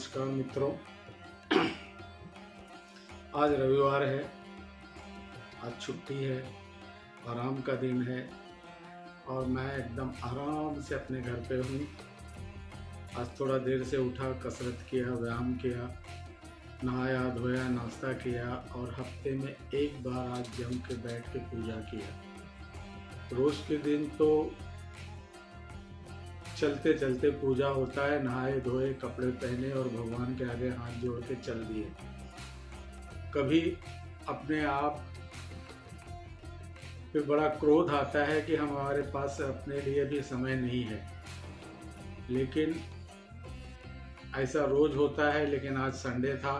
नमस्कार मित्रों। आज रविवार है, आज छुट्टी है, आराम का दिन है और मैं एकदम आराम से अपने घर पे हूँ। आज थोड़ा देर से उठा, कसरत किया, व्यायाम किया, नहाया धोया, नाश्ता किया और हफ्ते में एक बार आज जम के बैठ के पूजा किया। रोज़ के दिन तो चलते चलते पूजा होता है, नहाए धोए, कपड़े पहने और भगवान के आगे हाथ जोड़ के चल दिए। कभी अपने आप पे बड़ा क्रोध आता है कि हमारे पास अपने लिए भी समय नहीं है, लेकिन ऐसा रोज होता है। लेकिन आज संडे था,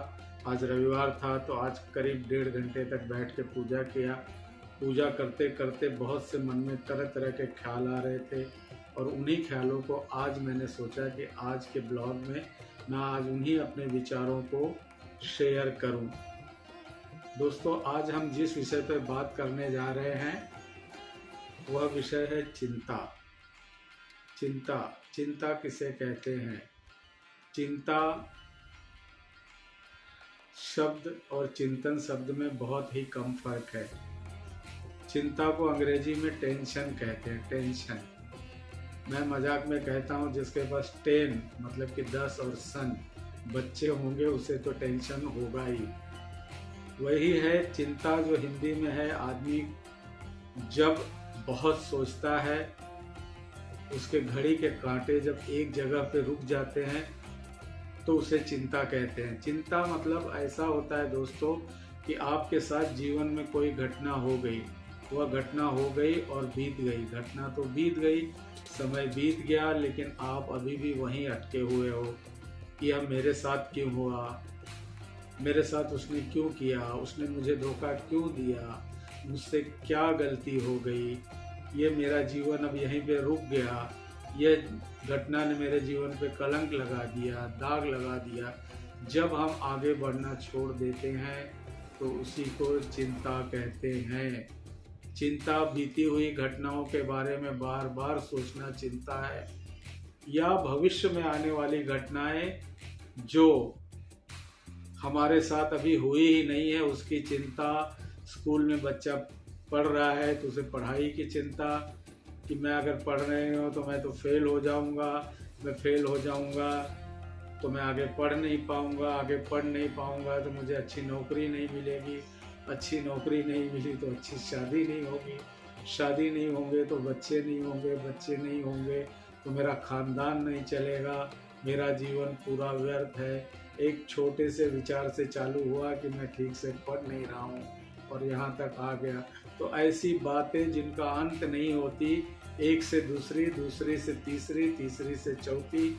आज रविवार था, तो आज करीब 1.5 घंटे तक बैठ के पूजा किया। पूजा करते करते बहुत से मन में तरह तरह के ख्याल आ रहे थे और उन्हीं ख्यालों को आज मैंने सोचा कि आज के ब्लॉग में मैं आज उन्हीं अपने विचारों को शेयर करूं। दोस्तों, आज हम जिस विषय पर बात करने जा रहे हैं वह विषय है चिंता। चिंता किसे कहते हैं? चिंता शब्द और चिंतन शब्द में बहुत ही कम फर्क है। चिंता को अंग्रेजी में टेंशन कहते हैं, टेंशन। मैं मजाक में कहता हूँ जिसके पास 10 मतलब कि 10 और सन बच्चे होंगे उसे तो टेंशन होगा ही। वही है चिंता जो हिंदी में है। आदमी जब बहुत सोचता है, उसके घड़ी के कांटे जब एक जगह पे रुक जाते हैं तो उसे चिंता कहते हैं। चिंता मतलब ऐसा होता है दोस्तों कि आपके साथ जीवन में कोई घटना हो गई, वह घटना हो गई और बीत गई। घटना तो बीत गई, समय बीत गया, लेकिन आप अभी भी वहीं अटके हुए हो कि यह मेरे साथ क्यों हुआ, मेरे साथ उसने क्यों किया, उसने मुझे धोखा क्यों दिया, मुझसे क्या गलती हो गई, ये मेरा जीवन अब यहीं पे रुक गया, ये घटना ने मेरे जीवन पे कलंक लगा दिया, दाग लगा दिया। जब हम आगे बढ़ना छोड़ देते हैं तो उसी को चिंता कहते हैं। चिंता बीती हुई घटनाओं के बारे में बार बार सोचना चिंता है, या भविष्य में आने वाली घटनाएं जो हमारे साथ अभी हुई ही नहीं है उसकी चिंता। स्कूल में बच्चा पढ़ रहा है तो उसे पढ़ाई की चिंता कि मैं अगर पढ़ रहे हो तो मैं तो फेल हो जाऊंगा, मैं फेल हो जाऊंगा तो मैं आगे पढ़ नहीं पाऊंगा, आगे पढ़ नहीं पाऊंगा तो मुझे अच्छी नौकरी नहीं मिलेगी, अच्छी नौकरी नहीं मिली तो अच्छी शादी नहीं होगी, शादी नहीं होंगे तो बच्चे नहीं होंगे, बच्चे नहीं होंगे तो मेरा खानदान नहीं चलेगा, मेरा जीवन पूरा व्यर्थ है। एक छोटे से विचार से चालू हुआ कि मैं ठीक से पढ़ नहीं रहा हूँ और यहाँ तक आ गया। तो ऐसी बातें जिनका अंत नहीं होती, एक से दूसरी, दूसरी से तीसरी, तीसरी से चौथी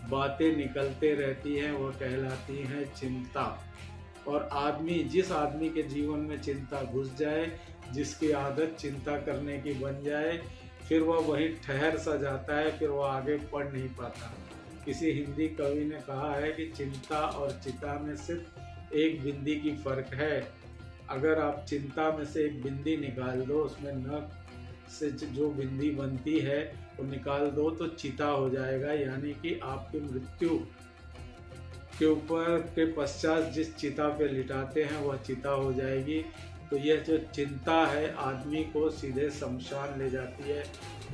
बातें निकलते रहती हैं, वह कहलाती हैं चिंता। और जिस आदमी के जीवन में चिंता घुस जाए, जिसकी आदत चिंता करने की बन जाए, फिर वह वहीं ठहर सा जाता है, फिर वह आगे पढ़ नहीं पाता। किसी हिंदी कवि ने कहा है कि चिंता और चिता में सिर्फ एक बिंदी की फर्क है। अगर आप चिंता में से एक बिंदी निकाल दो, उसमें न से जो बिंदी बनती है वो निकाल दो तो चिता हो जाएगा, यानी कि आपकी मृत्यु के ऊपर के पश्चात जिस चिता पे लिटाते हैं वह चिता हो जाएगी। तो यह जो चिंता है आदमी को सीधे शमशान ले जाती है,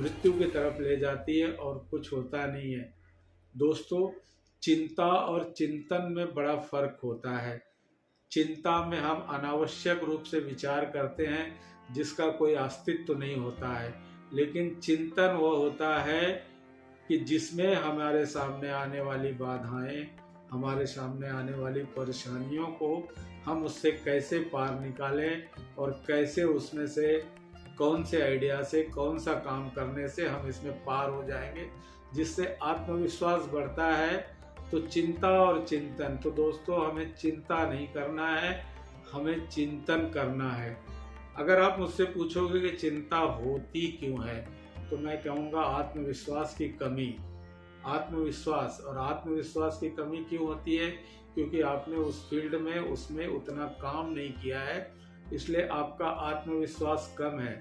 मृत्यु की तरफ ले जाती है और कुछ होता नहीं है। दोस्तों, चिंता और चिंतन में बड़ा फर्क होता है। चिंता में हम अनावश्यक रूप से विचार करते हैं जिसका कोई अस्तित्व तो नहीं होता है, लेकिन चिंतन वह होता है कि जिसमें हमारे सामने आने वाली बाधाएं, हमारे सामने आने वाली परेशानियों को हम उससे कैसे पार निकालें और कैसे उसमें से कौन से आइडिया से, कौन सा काम करने से हम इसमें पार हो जाएंगे, जिससे आत्मविश्वास बढ़ता है। तो चिंता और चिंतन, तो दोस्तों हमें चिंता नहीं करना है, हमें चिंतन करना है। अगर आप मुझसे पूछोगे कि चिंता होती क्यों है, तो मैं कहूँगा आत्मविश्वास की कमी। आत्मविश्वास की कमी क्यों होती है? क्योंकि आपने उस फील्ड में उसमें उतना काम नहीं किया है, इसलिए आपका आत्मविश्वास कम है।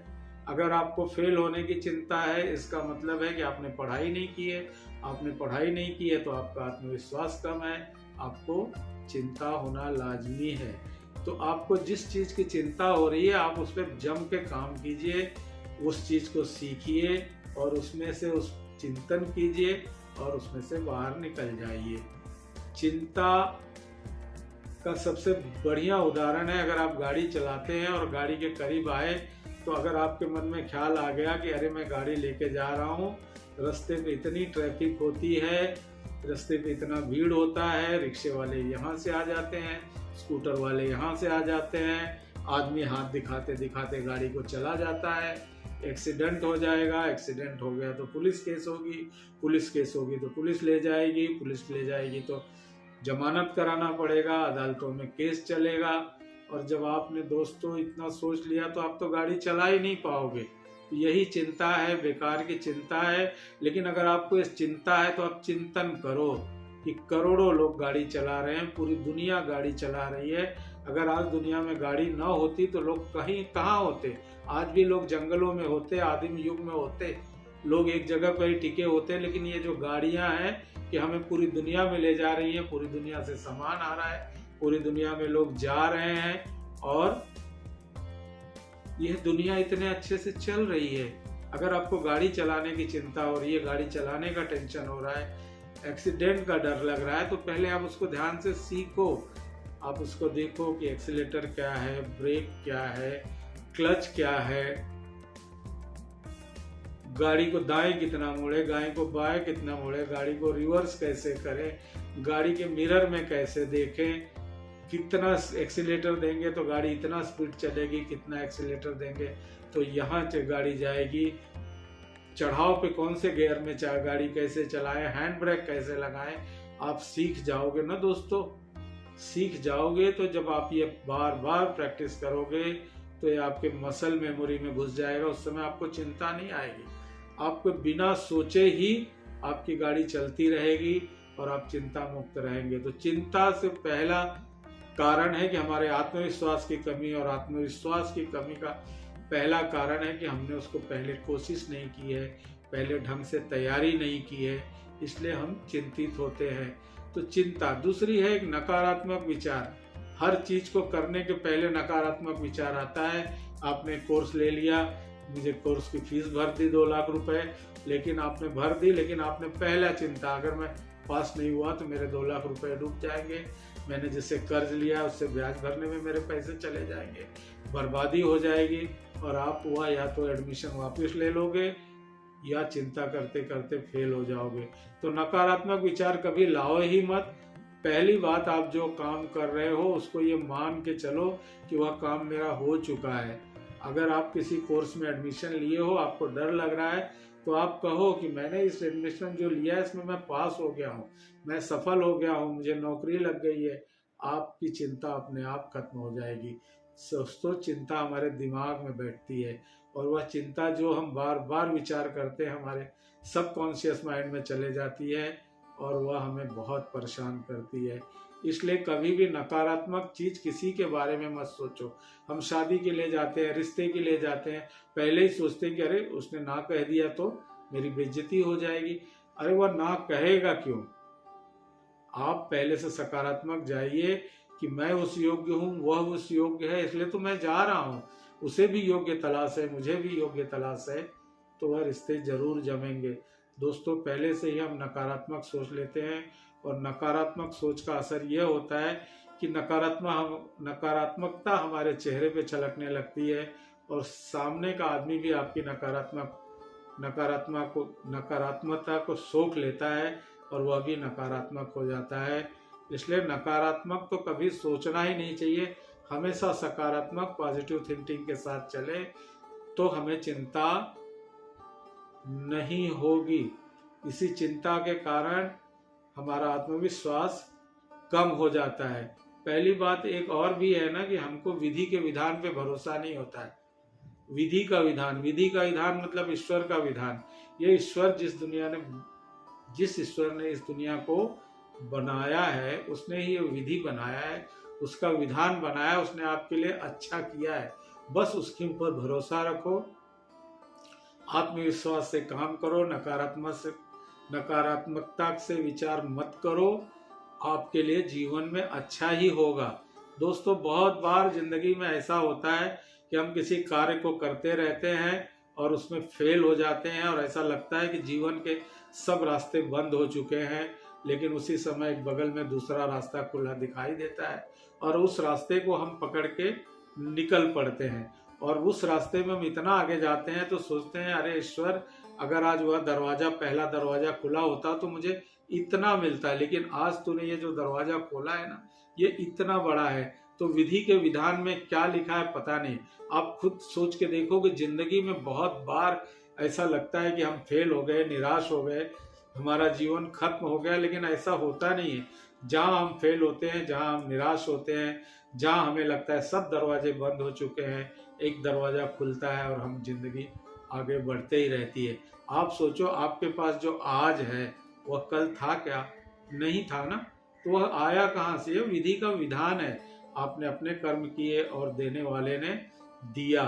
अगर आपको फेल होने की चिंता है, इसका मतलब है कि आपने पढ़ाई नहीं की है। आपने पढ़ाई नहीं की है तो आपका आत्मविश्वास कम है। आपको चिंता होना लाजमी है। तो आपको जिस चीज़ की चिंता हो रही है आप उस पर जम के काम कीजिए, उस चीज़ को सीखिए और उसमें से उस चिंतन कीजिए और उसमें से बाहर निकल जाइए। चिंता का सबसे बढ़िया उदाहरण है, अगर आप गाड़ी चलाते हैं और गाड़ी के करीब आए तो अगर आपके मन में ख्याल आ गया कि अरे मैं गाड़ी लेके जा रहा हूँ, रास्ते पे इतनी ट्रैफिक होती है, रास्ते पे इतना भीड़ होता है, रिक्शे वाले यहाँ से आ जाते हैं, स्कूटर वाले यहाँ से आ जाते हैं, आदमी हाथ दिखाते दिखाते गाड़ी को चला जाता है, एक्सीडेंट हो जाएगा, एक्सीडेंट हो गया तो पुलिस केस होगी, पुलिस केस होगी तो पुलिस ले जाएगी, पुलिस ले जाएगी तो जमानत कराना पड़ेगा, अदालतों में केस चलेगा। और जब आपने दोस्तों इतना सोच लिया तो आप तो गाड़ी चला ही नहीं पाओगे। यही चिंता है, बेकार की चिंता है। लेकिन अगर आपको इस चिंता है तो आप चिंतन करो कि करोड़ों लोग गाड़ी चला रहे हैं, पूरी दुनिया गाड़ी चला रही है। अगर आज दुनिया में गाड़ी ना होती तो लोग कहीं कहाँ होते? आज भी लोग जंगलों में होते, आदिम युग में होते, लोग एक जगह पर ही टिके होते। लेकिन ये जो गाड़ियां हैं कि हमें पूरी दुनिया में ले जा रही हैं, पूरी दुनिया से सामान आ रहा है, पूरी दुनिया में लोग जा रहे हैं और यह दुनिया इतने अच्छे से चल रही है। अगर आपको गाड़ी चलाने की चिंता हो रही है, गाड़ी चलाने का टेंशन हो रहा है, एक्सीडेंट का डर लग रहा है, तो पहले आप उसको ध्यान से सीखो। आप उसको देखो कि एक्सीलेटर क्या है, ब्रेक क्या है, क्लच क्या है, गाड़ी को दाएं कितना मोड़े, गाड़ी को बाएं कितना मोड़े, गाड़ी को रिवर्स कैसे करें, गाड़ी के मिरर में कैसे देखें, कितना एक्सीलेटर देंगे तो गाड़ी इतना स्पीड चलेगी, कितना एक्सीलेटर देंगे तो यहाँ से गाड़ी जाएगी, चढ़ाव पे कौन से गियर में गाड़ी कैसे चलाएं, हैंड ब्रेक कैसे लगाएं, आप सीख जाओगे ना दोस्तों। सीख जाओगे तो जब आप ये बार बार प्रैक्टिस करोगे तो ये आपके मसल मेमोरी में घुस जाएगा, उस समय आपको चिंता नहीं आएगी। आपको बिना सोचे ही आपकी गाड़ी चलती रहेगी और आप चिंता मुक्त रहेंगे। तो चिंता से पहला कारण है कि हमारे आत्मविश्वास की कमी, और आत्मविश्वास की कमी का पहला कारण है कि हमने उसको पहले कोशिश नहीं की है, पहले ढंग से तैयारी नहीं की है, इसलिए हम चिंतित होते हैं। तो चिंता। दूसरी है एक नकारात्मक विचार। हर चीज को करने के पहले नकारात्मक विचार आता है। आपने कोर्स ले लिया, मुझे कोर्स की फीस भर दी 2 लाख रुपए, लेकिन आपने भर दी, लेकिन आपने पहला चिंता, अगर मैं पास नहीं हुआ तो मेरे 2 लाख रुपए डूब जाएंगे, मैंने जिससे कर्ज लिया उससे ब्याज भरने में मेरे पैसे चले जाएंगे, बर्बादी हो जाएगी, और आप हुआ या तो एडमिशन वापस ले लोगे या चिंता करते करते फेल हो जाओगे। तो नकारात्मक विचार कभी लाओ ही मत। पहली बात, आप जो काम कर रहे हो उसको ये मान के चलो कि वह काम मेरा हो चुका है। अगर आप किसी कोर्स में एडमिशन लिए हो, आपको डर लग रहा है, तो आप कहो कि मैंने इस एडमिशन जो लिया है इसमें मैं पास हो गया हूँ, मैं सफल हो गया हूँ, मुझे नौकरी लग गई है। आपकी चिंता अपने आप खत्म हो जाएगी। दोस्तों, चिंता हमारे दिमाग में बैठती है और वह चिंता जो हम बार बार विचार करते हैं हमारे सबकॉन्शियस माइंड में चले जाती है और वह हमें बहुत परेशान करती है। इसलिए कभी भी नकारात्मक चीज किसी के बारे में मत सोचो। हम शादी के लिए जाते हैं, रिश्ते के लिए जाते हैं, पहले ही सोचते हैं कि अरे उसने ना कह दिया तो मेरी बेइज्जती हो जाएगी। अरे वह ना कहेगा क्यों? आप पहले से सकारात्मक जाइए कि मैं उस योग्य हूँ, वह उस योग्य है, इसलिए तो मैं जा रहा हूँ। उसे भी योग्य तलाश है, मुझे भी योग्य तलाश है, तो वह रिश्ते जरूर जमेंगे। दोस्तों, पहले से ही हम नकारात्मक सोच लेते हैं और नकारात्मक सोच का असर यह होता है कि नकारात्मकता हमारे चेहरे पे छलकने लगती है और सामने का आदमी भी आपकी नकारात्मकता को सोख लेता है और वह भी नकारात्मक हो जाता है। इसलिए नकारात्मक तो कभी सोचना ही नहीं चाहिए। हमेशा सकारात्मक पॉजिटिव थिंकिंग के साथ चले तो हमें चिंता नहीं होगी। इसी चिंता के कारण हमारा आत्मविश्वास कम हो जाता है। पहली बात एक और भी है ना कि हमको विधि के विधान पे भरोसा नहीं होता है। विधि का विधान मतलब ईश्वर का विधान। ये ईश्वर जिस ईश्वर ने इस दुनिया को बनाया है, उसने ही ये विधि बनाया है, उसका विधान बनाया, उसने आपके लिए अच्छा किया है। बस उसके ऊपर भरोसा रखो, आत्मविश्वास से काम करो, नकारात्मकता से विचार मत करो आपके लिए जीवन में अच्छा ही होगा। दोस्तों, बहुत बार जिंदगी में ऐसा होता है कि हम किसी कार्य को करते रहते हैं और उसमें फेल हो जाते हैं और ऐसा लगता है कि जीवन के सब रास्ते बंद हो चुके हैं, लेकिन उसी समय एक बगल में दूसरा रास्ता खुला दिखाई देता है और उस रास्ते को हम पकड़ के निकल पड़ते हैं। और उस रास्ते में हम इतना आगे जाते हैं तो सोचते हैं, अरे ईश्वर, अगर आज वह दरवाजा, पहला दरवाजा खुला होता तो मुझे इतना मिलता है, लेकिन आज तूने ये जो दरवाजा खोला है ना, ये इतना बड़ा है। तो विधि के विधान में क्या लिखा है पता नहीं। आप खुद सोच के देखो कि जिंदगी में बहुत बार ऐसा लगता है कि हम फेल हो गए, निराश हो गए, हमारा जीवन खत्म हो गया, लेकिन ऐसा होता नहीं है। जहाँ हम फेल होते हैं, जहाँ हम निराश होते हैं, जहाँ हमें लगता है सब दरवाजे बंद हो चुके हैं, एक दरवाजा खुलता है और हम जिंदगी आगे बढ़ते ही रहती है। आप सोचो, आपके पास जो आज है वह कल था क्या? नहीं था ना। तो वह आया कहाँ से? विधि का विधान है। आपने अपने कर्म किए और देने वाले ने दिया।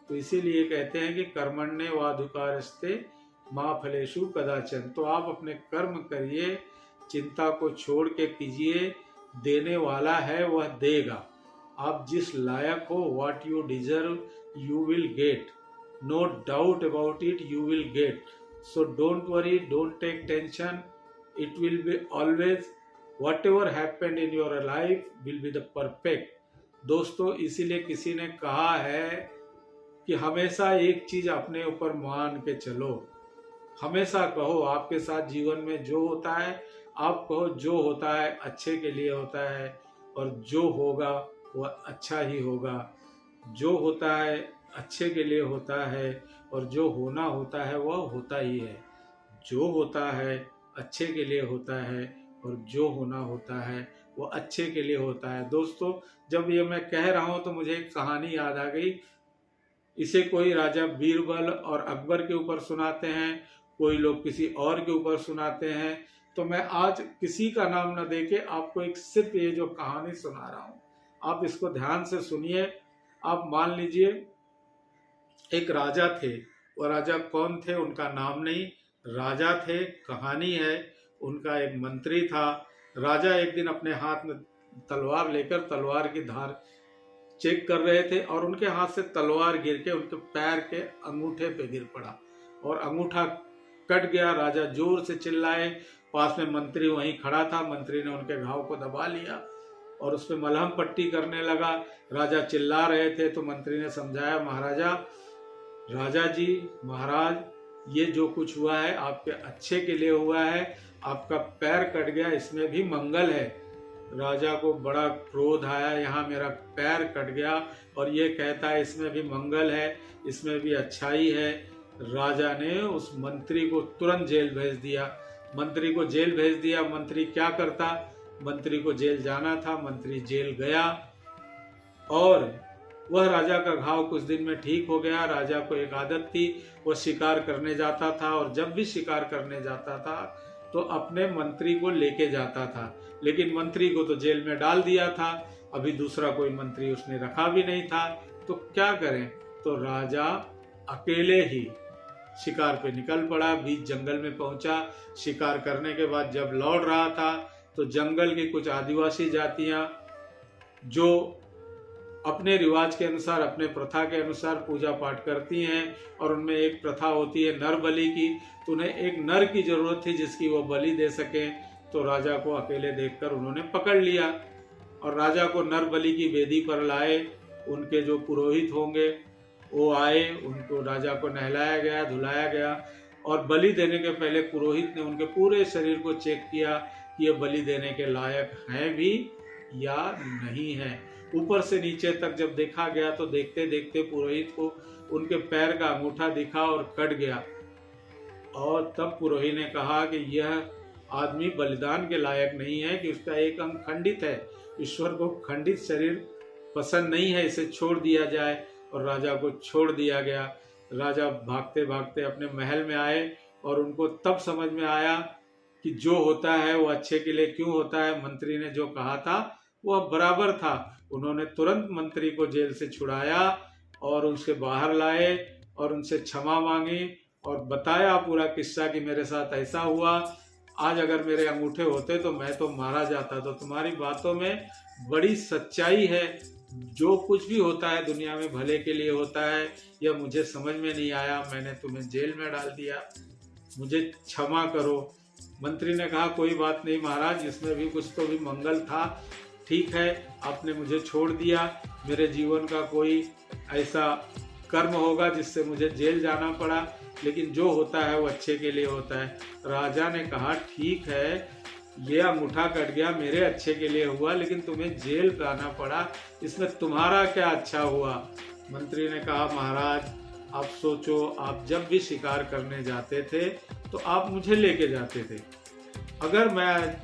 तो इसीलिए कहते हैं कि कर्मण्ये वाधिकारस्ते माँ फलेषु कदाचन। तो आप अपने कर्म करिए, चिंता को छोड़ के कीजिए, देने वाला है वह देगा। आप जिस लायक हो, what you deserve you will get, no doubt about it, you will get. So don't worry, don't take tension, it will be always, whatever happened in your life will be the perfect। दोस्तों, इसीलिए किसी ने कहा है कि हमेशा एक चीज अपने ऊपर मान के चलो। हमेशा कहो, आपके साथ जीवन में जो होता है, आप कहो जो होता है अच्छे के लिए होता है और जो होगा वह अच्छा ही होगा। जो होता है अच्छे के लिए होता है और जो होना होता है वह होता ही है। जो होता है अच्छे के लिए होता है और जो होना होता है वो अच्छे के लिए होता है। दोस्तों, जब ये मैं कह रहा हूँ तो मुझे एक कहानी याद आ गई। इसे कोई राजा बीरबल और अकबर के ऊपर सुनाते हैं, कोई लोग किसी और के ऊपर सुनाते हैं। तो मैं आज किसी का नाम न देके आपको एक सिर्फ ये जो कहानी सुना रहा हूँ, आप इसको ध्यान से सुनिए। आप मान लीजिए एक राजा थे। वो राजा कौन थे उनका नाम नहीं, राजा थे, कहानी है। उनका एक मंत्री था। राजा एक दिन अपने हाथ में तलवार लेकर तलवार की धार चेक कर रहे थे और उनके हाथ से तलवार गिर के उनके पैर के अंगूठे पे गिर पड़ा और अंगूठा कट गया। राजा जोर से चिल्लाए। पास में मंत्री वहीं खड़ा था। मंत्री ने उनके घाव को दबा लिया और उस पर मलहम पट्टी करने लगा। राजा चिल्ला रहे थे तो मंत्री ने समझाया, राजा जी, महाराज, ये जो कुछ हुआ है आपके अच्छे के लिए हुआ है। आपका पैर कट गया, इसमें भी मंगल है। राजा को बड़ा क्रोध आया, यहाँ मेरा पैर कट गया और ये कहता है इसमें भी मंगल है, इसमें भी अच्छाई है। राजा ने उस मंत्री को तुरंत जेल भेज दिया। मंत्री को जेल भेज दिया। मंत्री क्या करता? मंत्री को जेल जाना था, मंत्री जेल गया और वह राजा का घाव कुछ दिन में ठीक हो गया। राजा को एक आदत थी, वो शिकार करने जाता था और जब भी शिकार करने जाता था तो अपने मंत्री को लेके जाता था, लेकिन मंत्री को तो जेल में डाल दिया था। अभी दूसरा कोई मंत्री उसने रखा भी नहीं था, तो क्या करें? तो राजा अकेले ही शिकार पे निकल पड़ा, बीच जंगल में पहुंचा। शिकार करने के बाद जब लौट रहा था तो जंगल की कुछ आदिवासी जातियां जो अपने रिवाज के अनुसार, अपने प्रथा के अनुसार पूजा पाठ करती हैं और उनमें एक प्रथा होती है नर बलि की। तो उन्हें एक नर की जरूरत थी जिसकी वो बलि दे सके। तो राजा को अकेले देखकर उन्होंने पकड़ लिया और राजा को नर बलि की वेदी पर लाए। उनके जो पुरोहित होंगे वो आए, उनको राजा को नहलाया गया, धुलाया गया और बलि देने के पहले पुरोहित ने उनके पूरे शरीर को चेक किया कि ये बलि देने के लायक हैं भी या नहीं है। ऊपर से नीचे तक जब देखा गया तो देखते देखते पुरोहित को उनके पैर का अंगूठा दिखा और कट गया और तब पुरोहित ने कहा कि यह आदमी बलिदान के लायक नहीं है, कि उसका एक अंग खंडित है। ईश्वर को खंडित शरीर पसंद नहीं है, इसे छोड़ दिया जाए। और राजा को छोड़ दिया गया। राजा भागते भागते अपने महल में आए और उनको तब समझ में आया कि जो होता है वो अच्छे के लिए क्यों होता है। मंत्री ने जो कहा था वह बराबर था। उन्होंने तुरंत मंत्री को जेल से छुड़ाया और उसके बाहर लाए और उनसे क्षमा मांगी और बताया पूरा किस्सा कि मेरे साथ ऐसा हुआ। आज अगर मेरे अंगूठे होते तो मैं तो मारा जाता। तो तुम्हारी बातों में बड़ी सच्चाई है। जो कुछ भी होता है दुनिया में भले के लिए होता है। यह मुझे समझ में नहीं आया, मैंने तुम्हें जेल में डाल दिया, मुझे क्षमा करो। मंत्री ने कहा कोई बात नहीं महाराज, इसमें भी कुछ तो भी मंगल था। ठीक है, आपने मुझे छोड़ दिया। मेरे जीवन का कोई ऐसा कर्म होगा जिससे मुझे जेल जाना पड़ा, लेकिन जो होता है वो अच्छे के लिए होता है। राजा ने कहा ठीक है, ये अंगूठा कट गया मेरे अच्छे के लिए हुआ, लेकिन तुम्हें जेल जाना पड़ा, इसमें तुम्हारा क्या अच्छा हुआ। मंत्री ने कहा महाराज आप सोचो, आप जब भी शिकार करने जाते थे तो आप मुझे लेके जाते थे। अगर मैं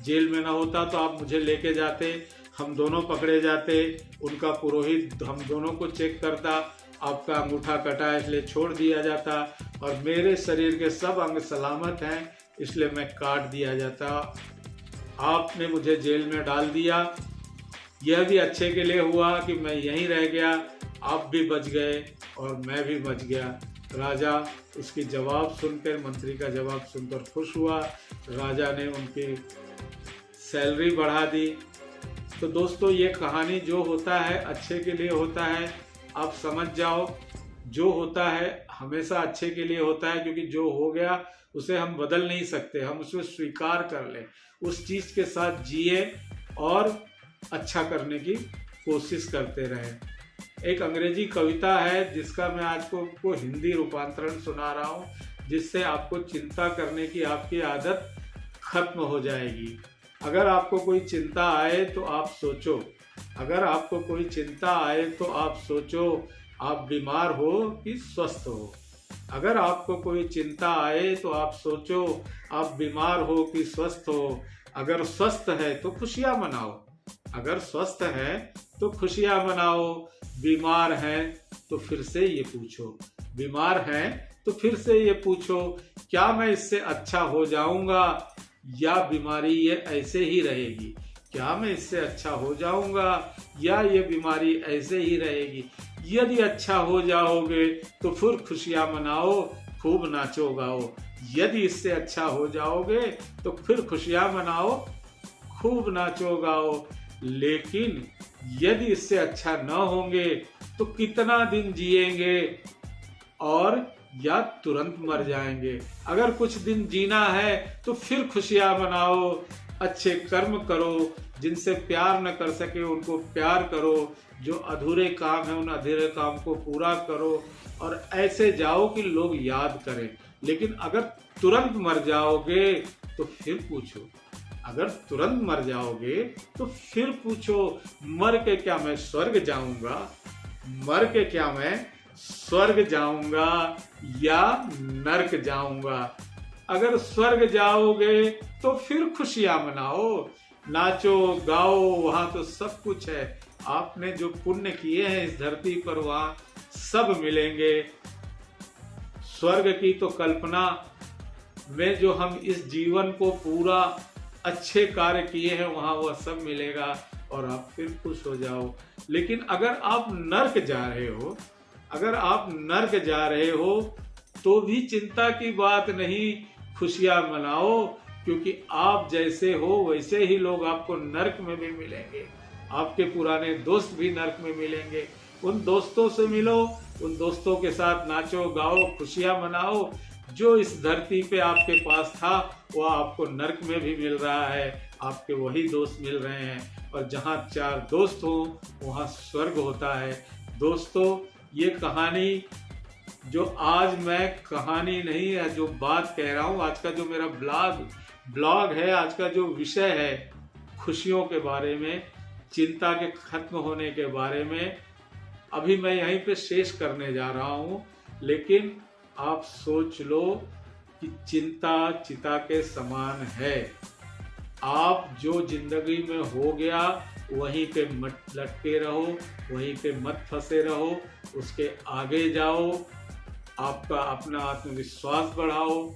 जेल में ना होता तो आप मुझे लेके जाते, हम दोनों पकड़े जाते, उनका पुरोहित हम दोनों को चेक करता, आपका अंगूठा कटा इसलिए छोड़ दिया जाता, और मेरे शरीर के सब अंग सलामत हैं इसलिए मैं काट दिया जाता। आपने मुझे जेल में डाल दिया, यह भी अच्छे के लिए हुआ कि मैं यहीं रह गया, आप भी बच गए और मैं भी बच गया। राजा उसकी जवाब सुनकर, मंत्री का जवाब सुनकर खुश हुआ। राजा ने उनकी सैलरी बढ़ा दी। तो दोस्तों ये कहानी जो होता है अच्छे के लिए होता है, आप समझ जाओ। जो होता है हमेशा अच्छे के लिए होता है, क्योंकि जो हो गया उसे हम बदल नहीं सकते, हम उसे स्वीकार कर लें, उस चीज के साथ जिए और अच्छा करने की कोशिश करते रहें। एक अंग्रेजी कविता है जिसका मैं आज को हिंदी रूपांतरण सुना रहा हूँ, जिससे आपको चिंता करने की आपकी आदत खत्म हो जाएगी। अगर आपको कोई चिंता आए तो आप सोचो, अगर आपको कोई चिंता आए तो आप सोचो आप बीमार हो कि स्वस्थ हो। अगर आपको कोई चिंता आए तो आप सोचो आप बीमार हो कि स्वस्थ हो। अगर स्वस्थ है तो खुशियां मनाओ, अगर स्वस्थ है तो खुशियां मनाओ। बीमार हैं तो फिर से ये पूछो, बीमार हैं तो फिर से ये पूछो, क्या मैं इससे अच्छा हो जाऊंगा या बीमारी ये ऐसे ही रहेगी? क्या मैं इससे अच्छा हो जाऊंगा या ये बीमारी ऐसे ही रहेगी? यदि अच्छा हो जाओगे तो फिर खुशियां मनाओ, खूब नाचो गाओ। यदि इससे अच्छा हो जाओगे तो फिर खुशियां मनाओ, खूब नाचो गाओ। लेकिन यदि इससे अच्छा न होंगे तो कितना दिन जिएंगे और या तुरंत मर जाएंगे। अगर कुछ दिन जीना है तो फिर खुशियां मनाओ, अच्छे कर्म करो, जिनसे प्यार न कर सके उनको प्यार करो, जो अधूरे काम है उन अधूरे काम को पूरा करो, और ऐसे जाओ कि लोग याद करें। लेकिन अगर तुरंत मर जाओगे तो फिर पूछो, अगर तुरंत मर जाओगे तो फिर पूछो, मर के क्या मैं स्वर्ग जाऊंगा? मर के क्या मैं स्वर्ग जाऊंगा या नरक जाऊंगा? अगर स्वर्ग जाओगे तो फिर खुशियां मनाओ, नाचो गाओ, वहां तो सब कुछ है। आपने जो पुण्य किए हैं इस धरती पर वहां सब मिलेंगे। स्वर्ग की तो कल्पना में जो हम इस जीवन को पूरा अच्छे कार्य किए हैं वहां वह सब मिलेगा और आप फिर खुश हो जाओ। लेकिन अगर आप नर्क जा रहे हो, अगर आप नर्क जा रहे हो तो भी चिंता की बात नहीं, खुशियां मनाओ, क्योंकि आप जैसे हो वैसे ही लोग आपको नर्क में भी मिलेंगे। आपके पुराने दोस्त भी नर्क में मिलेंगे। उन दोस्तों से मिलो, उन दोस्तों के साथ नाचो गाओ, खुशियां मनाओ। जो इस धरती पे आपके पास था वह आपको नर्क में भी मिल रहा है, आपके वही दोस्त मिल रहे हैं। और जहाँ चार दोस्त हो वहाँ स्वर्ग होता है। दोस्तों ये कहानी जो आज मैं कहानी नहीं है, जो बात कह रहा हूँ, आज का जो मेरा ब्लॉग है, आज का जो विषय है खुशियों के बारे में, चिंता के खत्म होने के बारे में, अभी मैं यहीं पे शेष करने जा रहा हूँ। लेकिन आप सोच लो कि चिंता चिता के समान है। आप जो जिंदगी में हो गया वहीं पे मत लटके रहो, वहीं पे मत फंसे रहो, उसके आगे जाओ। आपका अपना आत्मविश्वास बढ़ाओ,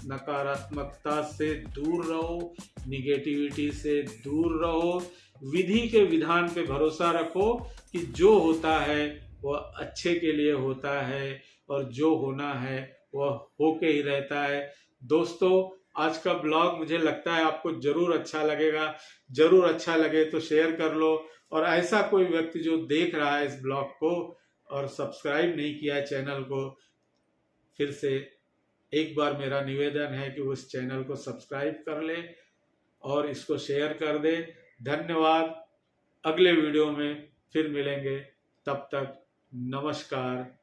नकारात्मकता से दूर रहो, निगेटिविटी से दूर रहो, विधि के विधान पे भरोसा रखो कि जो होता है वह अच्छे के लिए होता है और जो होना है वह होके ही रहता है। दोस्तों, आज का ब्लॉग मुझे लगता है आपको जरूर अच्छा लगेगा। जरूर अच्छा लगे तो शेयर कर लो, और ऐसा कोई व्यक्ति जो देख रहा है इस ब्लॉग को और सब्सक्राइब नहीं किया है चैनल को, फिर से एक बार मेरा निवेदन है कि वो इस चैनल को सब्सक्राइब कर ले और इसको शेयर कर दे। धन्यवाद। अगले वीडियो में फिर मिलेंगे, तब तक नमस्कार।